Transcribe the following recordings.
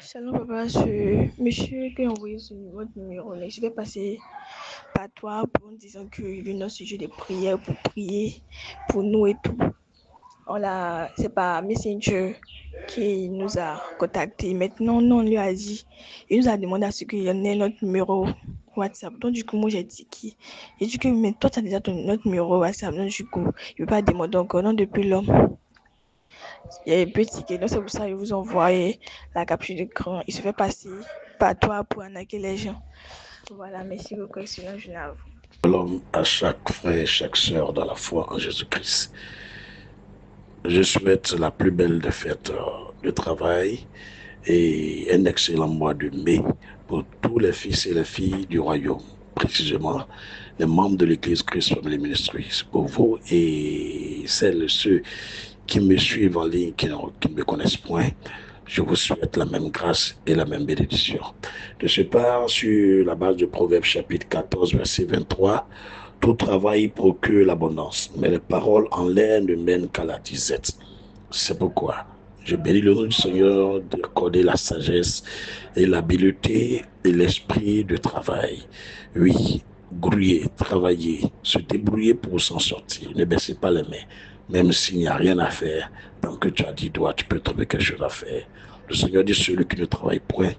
Shalom papa, c'est monsieur qui a envoyé votre numéro. Je vais passer par toi pour nous disant qu'il y a un sujet de prière pour prier pour nous et tout. C'est pas Messenger qui nous a contactés. Maintenant, non, on lui a dit, il nous a demandé à ce qu'il y en ait notre numéro WhatsApp. Donc, du coup, moi, j'ai dit qui? J'ai dit que, mais toi, tu as déjà notre numéro WhatsApp. Donc, du coup, il ne veut pas demander encore. Non, depuis l'homme. Il y a un petit ticket, donc c'est pour ça que je vous envoie la capture d'écran. Il se fait passer par toi pour arnaquer les gens. Voilà, merci beaucoup, excellent journée à vous. L'homme à chaque frère et chaque sœur dans la foi en Jésus-Christ. Je souhaite la plus belle des fêtes de travail et un excellent mois de mai pour tous les fils et les filles du royaume, précisément les membres de l'Église Christ Family Ministries. Pour vous et celles et ceux qui me suivent en ligne, qui ne me connaissent point, je vous souhaite la même grâce et la même bénédiction. De ce pas, sur la base de Proverbes chapitre 14, verset 23, tout travail procure l'abondance, mais les paroles en l'air ne mènent qu'à la disette. C'est pourquoi je bénis le nom du Seigneur d'accorder la sagesse et l'habileté et l'esprit de travail. Oui, grouiller, travailler, se débrouiller pour s'en sortir. Ne baissez pas les mains, même s'il n'y a rien à faire. Tant que tu as dit doigt, tu peux trouver quelque chose à faire. Le Seigneur dit celui qui ne travaille point,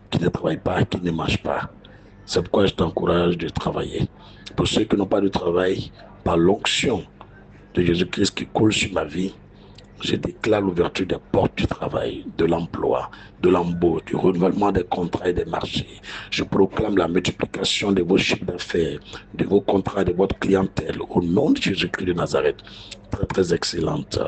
qui ne travaille pas, qui ne marche pas. C'est pourquoi je t'encourage de travailler. Pour ceux qui n'ont pas de travail, par l'onction de Jésus-Christ qui coule sur ma vie, je déclare l'ouverture des portes du travail, de l'emploi, de l'embauche, du renouvellement des contrats et des marchés. Je proclame la multiplication de vos chiffres d'affaires, de vos contrats, de votre clientèle, au nom de Jésus-Christ de Nazareth. Très, très excellente,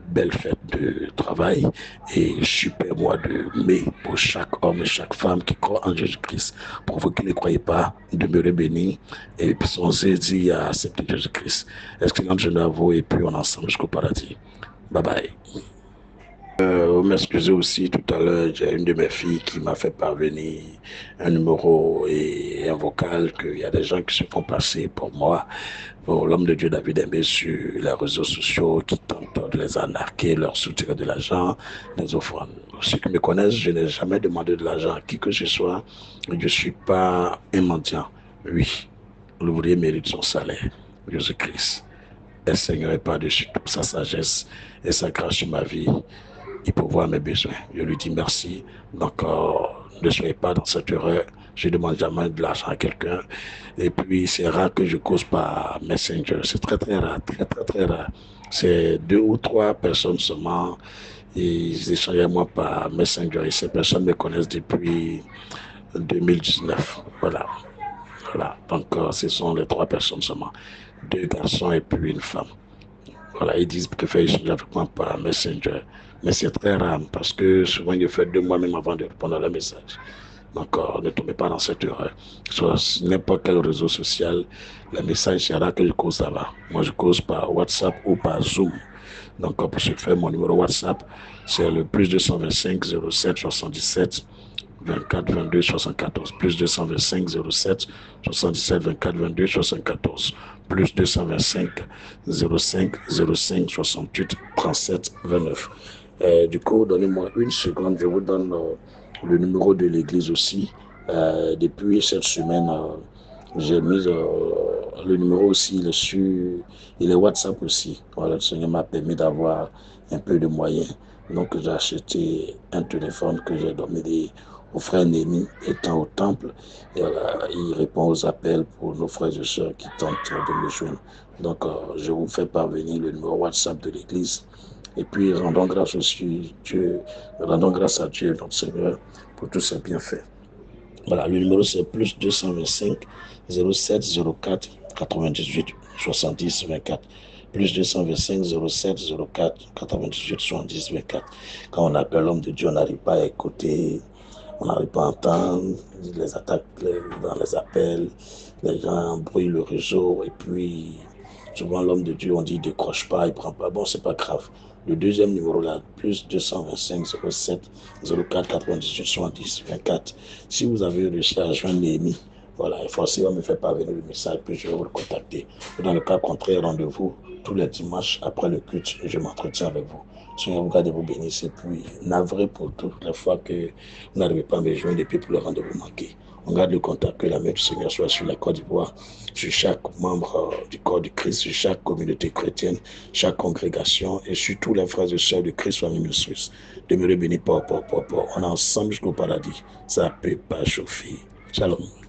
belle fête de travail et super mois de mai pour chaque homme et chaque femme qui croit en Jésus-Christ. Pour vous qui ne croyez pas, demeurez bénis et songez-y à accepter Jésus-Christ. Excellente journée à vous et puis on est ensemble jusqu'au paradis. Bye bye. Vous m'excusez aussi, tout à l'heure, j'ai une de mes filles qui m'a fait parvenir un numéro et un vocal qu'il y a des gens qui se font passer pour moi, pour l'homme de Dieu David Aimé sur les réseaux sociaux qui tentent de les arnaquer, leur soutirer de l'argent, des offrandes. Ceux qui me connaissent, je n'ai jamais demandé de l'argent à qui que ce soit. Je ne suis pas un mendiant. Oui, l'ouvrier mérite son salaire. Jésus-Christ est Seigneur et par-dessus toute sa sagesse et sa grâce sur ma vie et pourvoir mes besoins. Je lui dis merci. Donc, ne soyez pas dans cette erreur. Je ne demande jamais de l'argent à quelqu'un. Et puis, c'est rare que je cause par Messenger. C'est très, très rare. Très, très, très rare. C'est 2 ou 3 personnes seulement. Ils échangent avec moi par Messenger. Et ces personnes me connaissent depuis 2019. Voilà. Voilà. Donc, ce sont les 3 personnes seulement. 2 garçons et puis une femme. Voilà, ils disent qu'ils préfèrent échanger avec moi par Messenger. Mais c'est très rare parce que souvent, je fais 2 mois même avant de répondre à leur message. Donc, ne tombez pas dans cette erreur. Sur n'importe quel réseau social, le message, c'est rare que je cause là-bas. Moi, je cause par WhatsApp ou par Zoom. Donc, pour ce faire, mon numéro WhatsApp, c'est le plus 225 07 77 24 22 74, plus 225 07 77 24 22 74, plus 225 05 05 68 37 29. Du coup, donnez-moi une seconde, je vous donne le numéro de l'église aussi. Depuis cette semaine, j'ai mis le numéro aussi, il est WhatsApp aussi. Voilà, le Seigneur m'a permis d'avoir un peu de moyens. Donc, j'ai acheté un téléphone que j'ai donné au frère Némi étant au temple. Et il répond aux appels pour nos frères et sœurs qui tentent de me joindre. Donc, je vous fais parvenir le numéro WhatsApp de l'église. Et puis, rendons grâce à Dieu, notre Seigneur, pour tous ses bienfaits. Voilà, le numéro c'est plus 225 07 04 98 70 24. Plus 225 07 04 98 70 24. Quand on appelle l'homme de Dieu, on n'arrive pas à écouter, on n'arrive pas à entendre les attaques dans les appels, les gens embrouillent le réseau et puis souvent l'homme de Dieu, on dit décroche pas, il prend pas. Bon, c'est pas grave. Le deuxième numéro là, plus 225 07 04 98 70 24. Si vous avez réussi à joindre Néhémie, voilà, il faut aussi me faire parvenir le message, puis je vais vous le contacter. Dans le cas contraire, rendez-vous tous les dimanches après le culte, je m'entretiens avec vous. Seigneur, vous gardez, vous bénissez. Puis, navré pour toutes les fois que vous n'arrivez pas à me joindre depuis pour le rendez-vous manqué. On garde le contact, que la main du Seigneur soit sur la Côte d'Ivoire, sur chaque membre du corps du Christ, sur chaque communauté chrétienne, chaque congrégation et sur tous les frères et sœurs de Christ famille de Suisse. Demeurez bénis, on est ensemble jusqu'au paradis. Ça ne peut pas chauffer. Shalom.